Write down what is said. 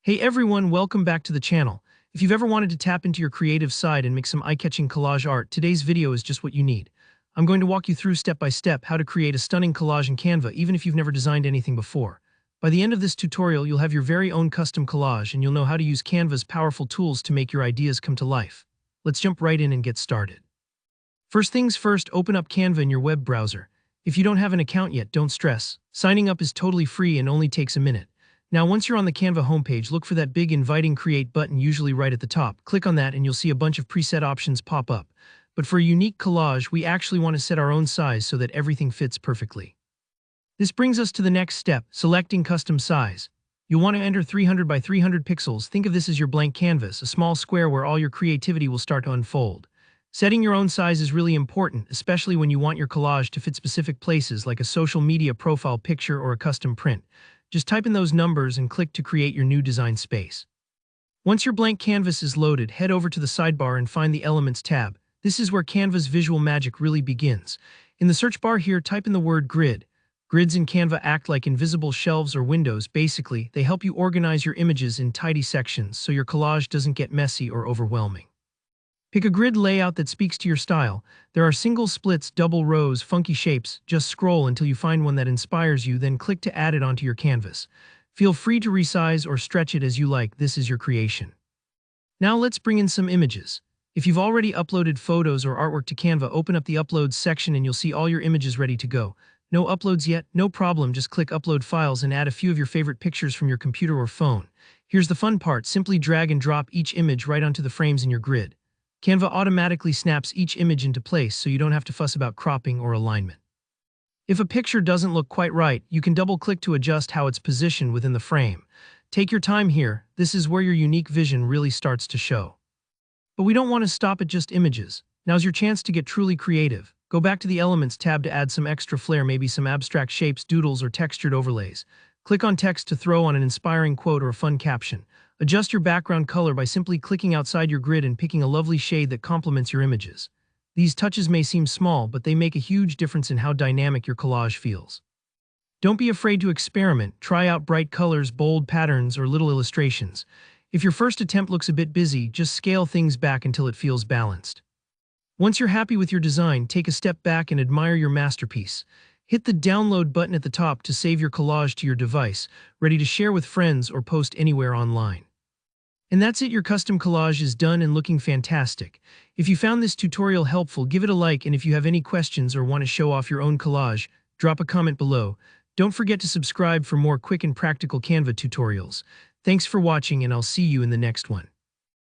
Hey everyone, welcome back to the channel. If you've ever wanted to tap into your creative side and make some eye-catching collage art, today's video is just what you need. I'm going to walk you through step by step how to create a stunning collage in Canva even if you've never designed anything before. By the end of this tutorial, you'll have your very own custom collage and you'll know how to use Canva's powerful tools to make your ideas come to life. Let's jump right in and get started. First things first, open up Canva in your web browser. If you don't have an account yet, don't stress. Signing up is totally free and only takes a minute. Now, once you're on the Canva homepage, look for that big Inviting Create button usually right at the top. Click on that and you'll see a bunch of preset options pop up. But for a unique collage, we actually want to set our own size so that everything fits perfectly. This brings us to the next step, selecting custom size. You'll want to enter 300 by 300 pixels. Think of this as your blank canvas, a small square where all your creativity will start to unfold. Setting your own size is really important, especially when you want your collage to fit specific places like a social media profile picture or a custom print. Just type in those numbers and click to create your new design space. Once your blank canvas is loaded, head over to the sidebar and find the Elements tab. This is where Canva's visual magic really begins. In the search bar here, type in the word grid. Grids in Canva act like invisible shelves or windows. Basically, they help you organize your images in tidy sections so your collage doesn't get messy or overwhelming. Pick a grid layout that speaks to your style. There are single splits, double rows, funky shapes. Just scroll until you find one that inspires you, then click to add it onto your canvas. Feel free to resize or stretch it as you like. This is your creation. Now let's bring in some images. If you've already uploaded photos or artwork to Canva, open up the Uploads section and you'll see all your images ready to go. No uploads yet? No problem, just click Upload Files and add a few of your favorite pictures from your computer or phone. Here's the fun part, simply drag and drop each image right onto the frames in your grid. Canva automatically snaps each image into place so you don't have to fuss about cropping or alignment. If a picture doesn't look quite right, you can double-click to adjust how it's positioned within the frame. Take your time here, this is where your unique vision really starts to show. But we don't want to stop at just images. Now's your chance to get truly creative. Go back to the Elements tab to add some extra flair, maybe some abstract shapes, doodles, or textured overlays. Click on text to throw on an inspiring quote or a fun caption. Adjust your background color by simply clicking outside your grid and picking a lovely shade that complements your images. These touches may seem small, but they make a huge difference in how dynamic your collage feels. Don't be afraid to experiment. Try out bright colors, bold patterns, or little illustrations. If your first attempt looks a bit busy, just scale things back until it feels balanced. Once you're happy with your design, take a step back and admire your masterpiece. Hit the download button at the top to save your collage to your device, ready to share with friends or post anywhere online. And that's it, your custom collage is done and looking fantastic. If you found this tutorial helpful, give it a like, and if you have any questions or want to show off your own collage, drop a comment below. Don't forget to subscribe for more quick and practical Canva tutorials. Thanks for watching, and I'll see you in the next one.